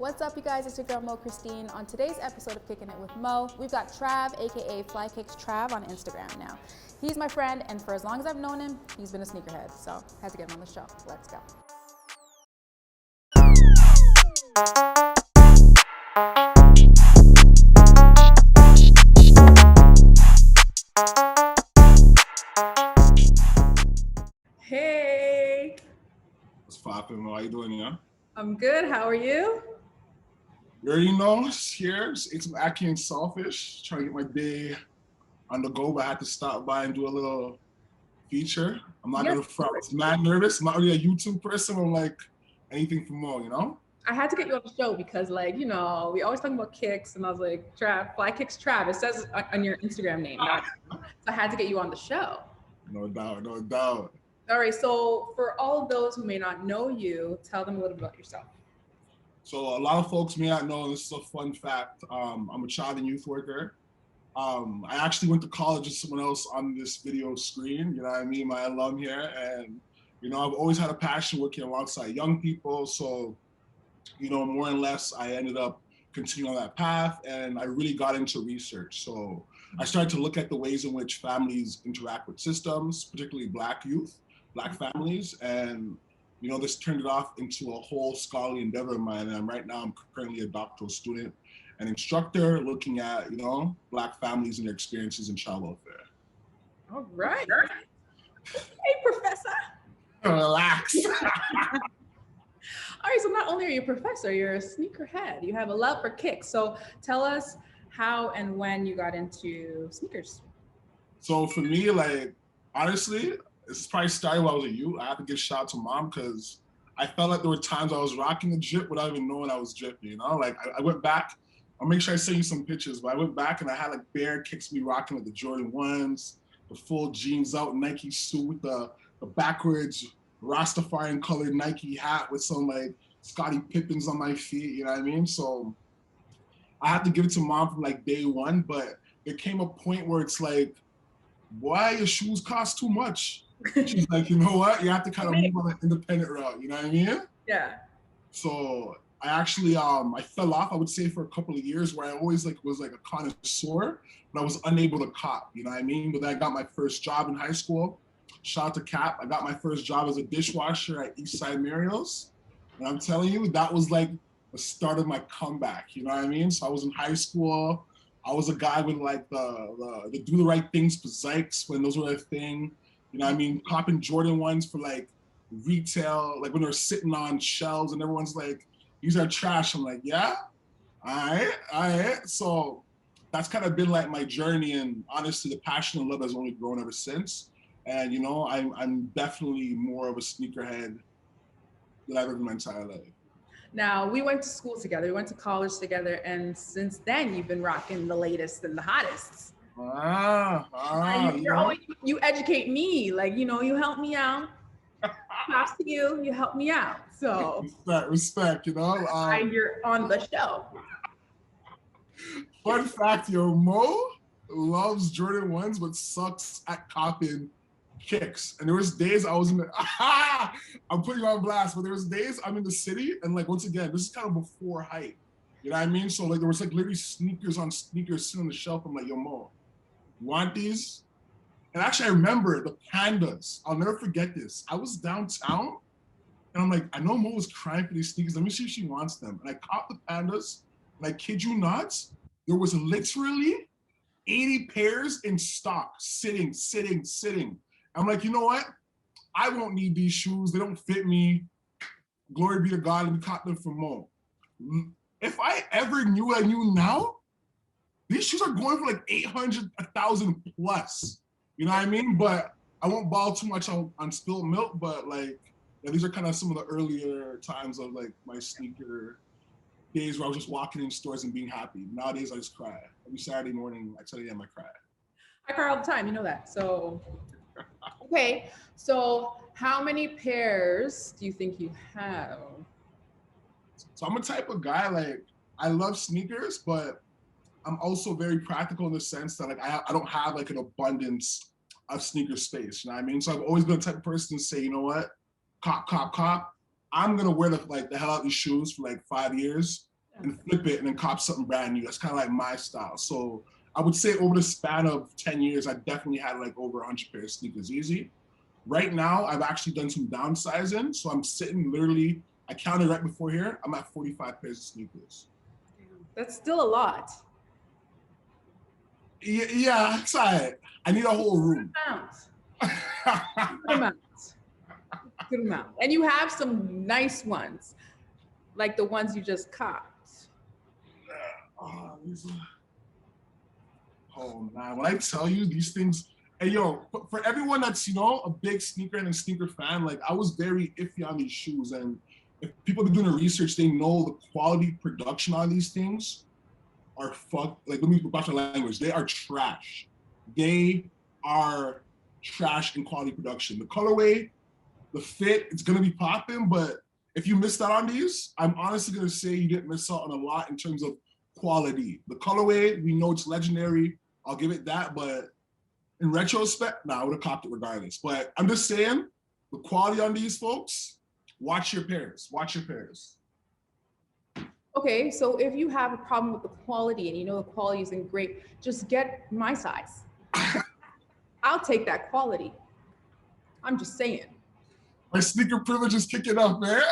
What's up, you guys? It's your girl Mo Christine. On today's episode of Kicking It with Mo, we've got Trav, aka Fly Kicks Trav, on Instagram now. He's my friend, and for as long as I've known him, he's been a sneakerhead, so I had to get him on the show. Let's go. Hey, What's poppin'? How you doing, yeah? I'm good. How are you? You already know, here, just ate some ackee and saltfish, trying to get my day on the go, but I had to stop by and do a little feature. I'm not gonna front. I was mad nervous. I'm not really a YouTube person. I'm like, anything for more, you know? I had to get you on the show because, like, you know, we always talking about kicks, and I was like, Trav, Fly Kicks Trav. It says on your Instagram name. So I had to get you on the show. No doubt, no doubt. All right. So for all of those who may not know you, tell them a little bit about yourself. So a lot of folks may not know, this is a fun fact. I'm a child and youth worker. I actually went to college with someone else on this video screen, you know what I mean, my alum here. And, you know, I've always had a passion working alongside young people. So, you know, more and less, I ended up continuing on that path, and I really got into research. So I started to look at the ways in which families interact with systems, particularly Black youth, Black families, and you know, this turned it off into a whole scholarly endeavor of mine. And right now I'm currently a doctoral student and instructor looking at, you know, Black families and their experiences in child welfare. All right. Hey, Professor. Relax. All right, so not only are you a professor, you're a sneakerhead. You have a love for kicks. So tell us how and when you got into sneakers. So for me, like, honestly, this is probably started when I was a youth. I have to give shout out to mom because I felt like there were times I was rocking a drip without even knowing I was dripping, you know? Like, I went back, I'll make sure I send you some pictures, but I went back and I had like bare kicks me rocking with the Jordan 1s, the full jeans out Nike suit with the backwards Rastafarian colored Nike hat with some like Scottie Pippins on my feet, you know what I mean? So I have to give it to mom from like day one, but there came a point where it's like, why your shoes cost too much? She's like, you know what? You have to kind of move on an independent route, you know what I mean? Yeah. So I actually, I fell off, I would say, for a couple of years where I always like was like a connoisseur, but I was unable to cop, you know what I mean? But then I got my first job in high school. Shout out to Cap. I got my first job as a dishwasher at Eastside Mario's. And I'm telling you, that was like the start of my comeback, you know what I mean? So I was in high school. I was a guy with like the do the right things for Zykes when those were a thing. You know what I mean? Copping Jordan 1s for like retail, like when they're sitting on shelves and everyone's like, these are trash. I'm like, yeah, all right. So that's kind of been like my journey, and honestly, the passion and love has only grown ever since. And you know, I'm definitely more of a sneakerhead than I've ever been in my entire life. Now, we went to school together, we went to college together, and since then you've been rocking the latest and the hottest. You educate me, like, you know, you help me out. Props to you, you help me out. So respect, you know. You're on the show. Fun fact, yo, Mo loves Jordan 1s but sucks at copping kicks. And there was days I was in the I'm putting you on blast, but there was days I'm in the city, and like, once again, this is kind of before hype, you know what I mean? So like there was like literally sneakers on sneakers sitting on the shelf. I'm like, yo, Mo, you want these? And actually, I remember the Pandas. I'll never forget this. I was downtown, and I'm like, I know Mo was crying for these sneakers. Let me see if she wants them. And I caught the Pandas, and I kid you not, there was literally 80 pairs in stock, sitting. I'm like, you know what? I won't need these shoes. They don't fit me. Glory be to God. Let me cop them for Mo. If I ever knew what I knew now, these shoes are going for like 800, 1,000 plus. You know what I mean? But I won't ball too much on spilled milk, but like, yeah, these are kind of some of the earlier times of like my sneaker days where I was just walking in stores and being happy. Nowadays, I just cry. Every Saturday morning, I tell you, I cry. I cry all the time, you know that. So, okay. So how many pairs do you think you have? So I'm a type of guy, like, I love sneakers, but I'm also very practical in the sense that like I don't have like an abundance of sneaker space, you know what I mean? So I've always been the type of person to say, you know what, cop. I'm gonna wear the hell out these shoes for like 5 years, and flip it and then cop something brand new. That's kind of like my style. So I would say over the span of 10 years, I definitely had like over 100 pairs of sneakers easy. Right now, I've actually done some downsizing. So I'm sitting literally, I counted right before here, I'm at 45 pairs of sneakers. That's still a lot. Yeah, it's all right. I need a whole room. Good amount. Good amount. And you have some nice ones, like the ones you just copped. Oh man, when I tell you these things, hey yo, for everyone that's, you know, a big sneaker and a sneaker fan, like I was very iffy on these shoes. And if people have been doing the research, they know the quality production on these things are like, let me watch my language. They are trash. They are trash in quality production. The colorway, the fit, it's gonna be popping, but if you missed out on these, I'm honestly gonna say you didn't miss out on a lot in terms of quality. The colorway, we know it's legendary. I'll give it that, but in retrospect, I would have copped it regardless. But I'm just saying, the quality on these folks, watch your pairs. Watch your pairs. Okay, so if you have a problem with the quality and you know the quality isn't great, just get my size. I'll take that quality. I'm just saying. My sneaker privilege is kicking up, man.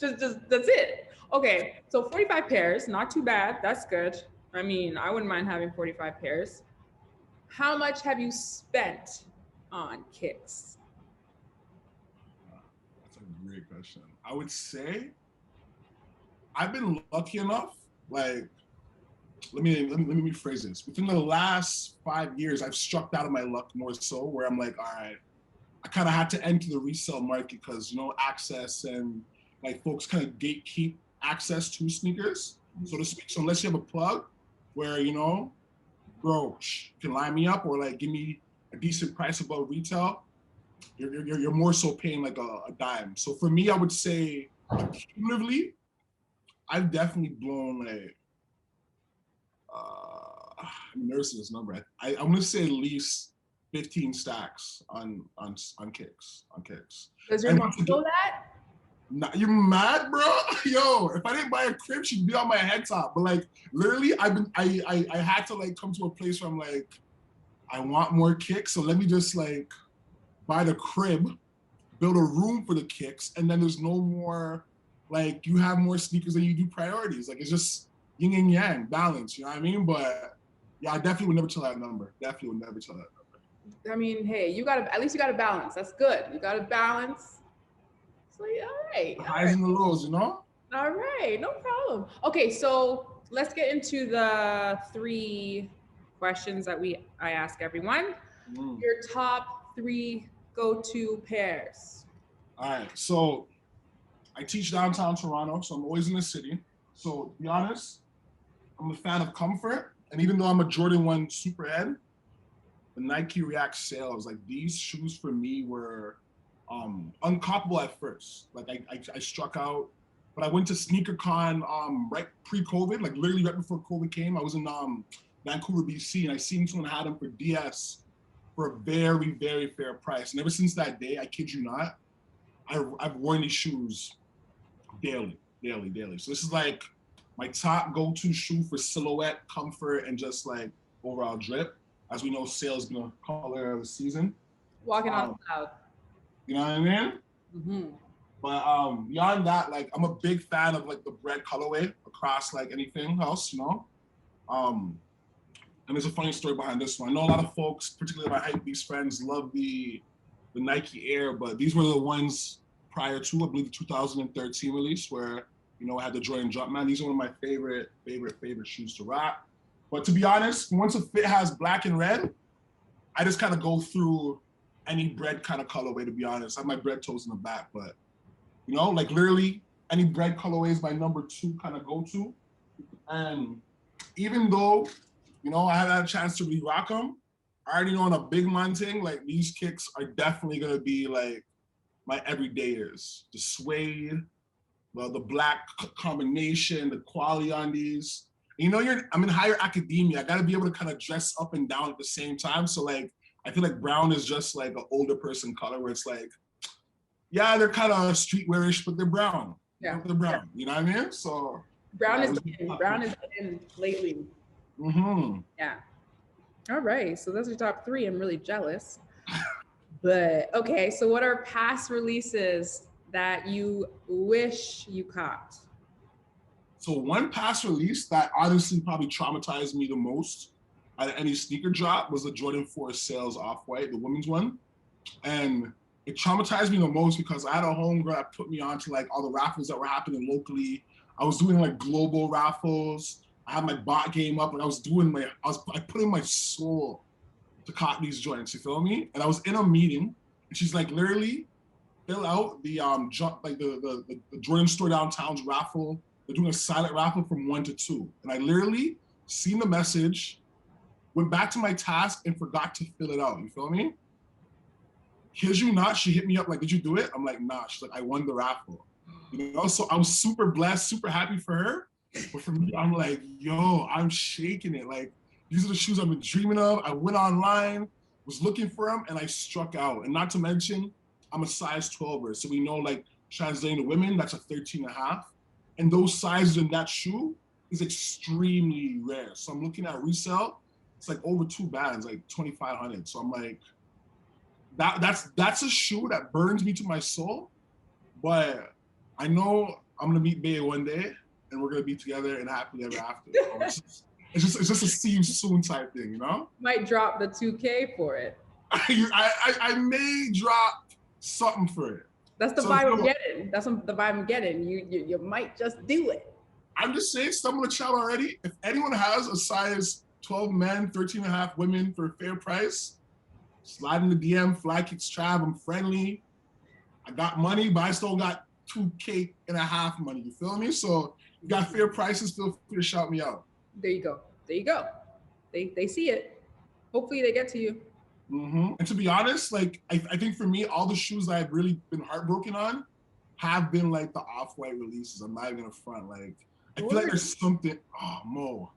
just that's it. Okay, so 45 pairs, not too bad. That's good. I mean, I wouldn't mind having 45 pairs. How much have you spent on kicks? That's a great question. I would say I've been lucky enough, like, let me rephrase this. Within the last 5 years, I've struck out of my luck more so, where I'm like, all right, I kind of had to enter the resale market because, you know, access and like folks kind of gatekeep access to sneakers, so to speak. So unless you have a plug where, you know, bro, you can line me up or like give me a decent price above retail, you're more so paying like a dime. So for me, I would say cumulatively, I've definitely blown like, I'm nervous of this number. I'm gonna say at least 15 stacks on kicks. Does your mom know that? Nah, you mad, bro? Yo, if I didn't buy a crib, she'd be on my head top. But like, literally, I had to like come to a place where I'm like, I want more kicks, so let me just like buy the crib, build a room for the kicks, and then there's no more, like, you have more sneakers than you do priorities. Like, it's just yin and yang, balance, you know what I mean? But yeah, I definitely would never tell that number. Definitely would never tell that number. I mean, hey, at least you got to balance. That's good. You got to balance. So yeah, all right. The highs and the lows, you know? All right, no problem. Okay, so let's get into the 3 questions that I ask everyone. Your top 3 go-to pairs. All right, so I teach downtown Toronto, so I'm always in the city. So to be honest, I'm a fan of comfort. And even though I'm a Jordan 1 superhead, the Nike React sales, like these shoes for me were uncoppable at first. Like I struck out, but I went to SneakerCon right pre-COVID, like literally right before COVID came. I was in Vancouver, BC, and I seen someone had them for DS for a very, very fair price. And ever since that day, I kid you not, I've worn these shoes daily. So this is like my top go-to shoe for silhouette, comfort, and just like overall drip. As we know, sale's gonna color of the season. Walking on cloud. You know what I mean? Mm-hmm. But beyond that, like I'm a big fan of like the bread colorway across like anything else, you know? And there's a funny story behind this one. I know a lot of folks, particularly my hypebeast friends, love the Nike Air, but these were the ones prior to, I believe, the 2013 release where, you know, I had the Jordan Jumpman. These are one of my favorite shoes to rock. But to be honest, once a fit has black and red, I just kind of go through any bread kind of colorway, to be honest. I have my bread toes in the back, but, you know, like literally any bread colorway is my number 2 kind of go-to. And even though, you know, I haven't had a chance to really rock them, I already know on a big man thing, like these kicks are definitely going to be like my everydayers. The suede, the black combination, the quality on these. You know, I'm in higher academia. I got to be able to kind of dress up and down at the same time. So like, I feel like brown is just like an older person color where it's like, yeah, they're kind of streetwearish, but they're brown. Yeah. the brown. You know what I mean? So Brown yeah, is in. Brown is in lately. Yeah. All right. So those are top three. I'm really jealous. But okay. So what are past releases that you wish you caught? So one past release that honestly probably traumatized me the most out of any sneaker drop was the Jordan 4 Sales Off-White, the women's one. And it traumatized me the most because I had a homegirl that put me on to like all the raffles that were happening locally. I was doing like global raffles. I had my bot game up and I was put in my soul to cop these joints, you feel me? And I was in a meeting and she's like, literally fill out the the Jordan store downtown's raffle. They're doing a silent raffle from 1 to 2. And I literally seen the message, went back to my task and forgot to fill it out. You feel me? Kid you not, she hit me up like, did you do it? I'm like, nah. She's like, I won the raffle. You know, so I was super blessed, super happy for her. But for me, I'm like, yo, I'm shaking it. Like, these are the shoes I've been dreaming of. I went online, was looking for them, and I struck out. And not to mention, I'm a size 12er. So we know like translating to women, that's a 13 and a half. And those sizes in that shoe is extremely rare. So I'm looking at resale, it's like over 2 bands, like 2,500. So I'm like, that's a shoe that burns me to my soul. But I know I'm gonna meet Bay one day and we're gonna be together and happily ever after. It's just a see you soon type thing, you know? Might drop the 2K for it. I may drop something for it. That's the vibe I'm getting. That's the vibe I'm getting. You might just do it. I'm just saying, stumble the child already. If anyone has a size 12 men, 13 and a half women for a fair price, slide in the DM, Fly Kicks Trav. I'm friendly. I got money, but I still got 2K and a half money. You feel me? So you got fair prices, feel free to shout me out. There you go. There you go. They see it. Hopefully they get to you. Mm-hmm. And to be honest, like I think for me, all the shoes that I've really been heartbroken on have been like the Off-White releases. I'm not even gonna front. Like I feel like there's something. Oh, Mo.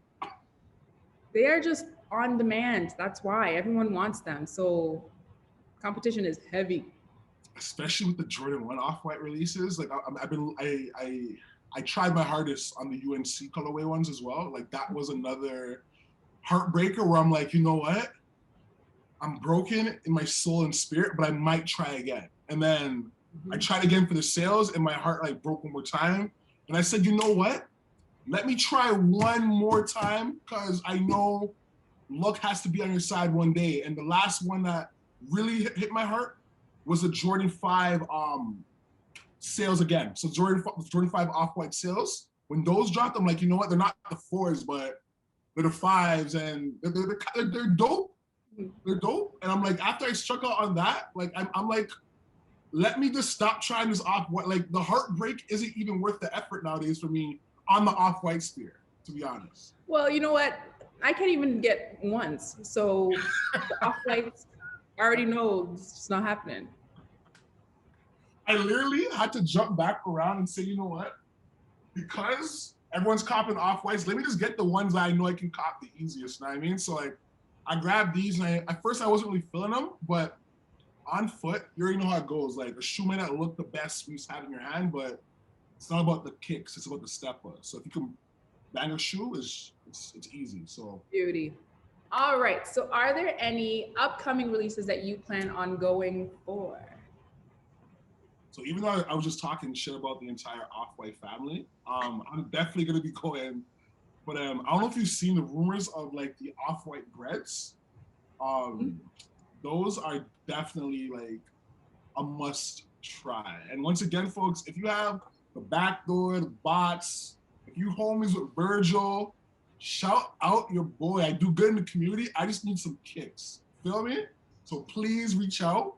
They are just on demand. That's why everyone wants them. So competition is heavy. Especially with the Jordan 1 Off-White releases. Like I tried my hardest on the UNC colorway ones as well. Like that was another heartbreaker where I'm like, you know what? I'm broken in my soul and spirit, but I might try again. And then I tried again for the sales and my heart like broke one more time. And I said, you know what? Let me try one more time because I know luck has to be on your side one day. And the last one that really hit my heart was the Jordan 5 sales again. So Jordan 5 Off-White sales. When those dropped, I'm like, you know what? They're not the 4s, but they're the 5s, and they're dope. They're dope. And I'm like, after I struck out on that, like I'm like, let me just stop trying this Off-White. Like the heartbreak isn't even worth the effort nowadays for me on the Off-White sphere, to be honest. Well, you know what? I can't even get ones. So the Off-Whites, I already know it's not happening. I literally had to jump back around and say, you know what? Because everyone's copping Off-Whites, let me just get the ones that I know I can cop the easiest, you know what I mean? So like, I grabbed these and at first I wasn't really feeling them, but on foot, you already know how it goes. Like a shoe may not look the best when you have it in your hand, but it's not about the kicks, it's about the stepper. So if you can bang a shoe, it's easy. So beauty. All right. So are there any upcoming releases that you plan on going for? So even though I was just talking shit about the entire Off-White family, I'm definitely gonna be going. But I don't know if you've seen the rumors of like the Off-White breads. Those are definitely like a must try. And once again, folks, if you have the backdoor, the bots, if you homies with Virgil, shout out your boy. I do good in the community. I just need some kicks. Feel me? So please reach out.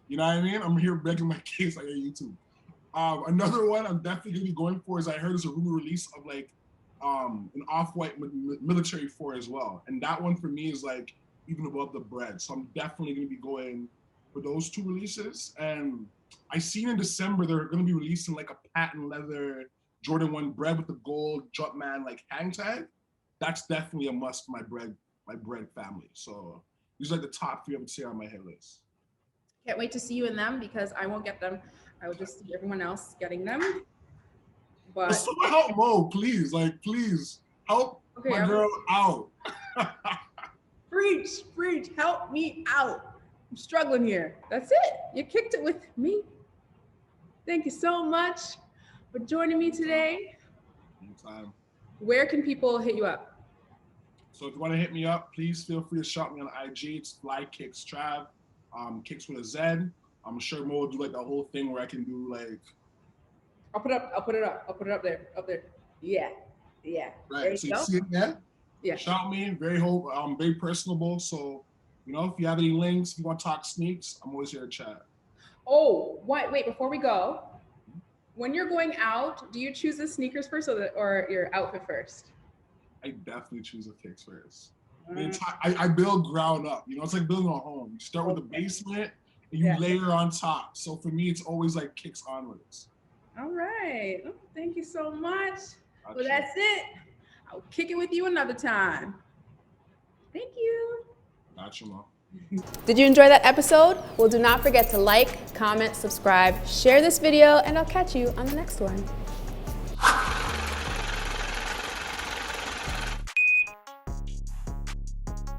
You know what I mean? I'm here begging my case like on YouTube. Another one I'm definitely gonna be going for is I heard there's a rumor release of like an Off-White military 4 as well. And that one for me is like even above the bread. So I'm definitely gonna be going for those 2 releases. And I seen in December they're gonna be releasing like a patent leather Jordan 1 bread with the gold Jumpman like hang tag. That's definitely a must for my bread family. So these are like the top 3 I would say on my hit list. Can't wait to see you in them because I won't get them. I will just see everyone else getting them. but Someone help Mo, please. Like, please help okay, my girl out. preach, help me out. I'm struggling here. That's it. You kicked it with me. Thank you so much for joining me today. Anytime. Where can people hit you up? So if you want to hit me up, please feel free to shout me on IG. It's Fly Kicks Trav. Kicks with a Z. I'm sure Mo will do like the whole thing where I can do like. I'll put it up there. Yeah. Right. So you see it there? Yeah. Shout me. Very personable. So, you know, if you have any links, if you want to talk sneaks, I'm always here to chat. Oh, wait, before we go, when you're going out, do you choose the sneakers first or your outfit first? I definitely choose the kicks first. I build ground up. You know, it's like building a home. You start with the basement and you layer on top. So for me, it's always like kicks onwards. All right. Oh, thank you so much. Well, that's it. I'll kick it with you another time. Thank you. Gotcha, Mo. Did you enjoy that episode? Well, do not forget to like, comment, subscribe, share this video, and I'll catch you on the next one.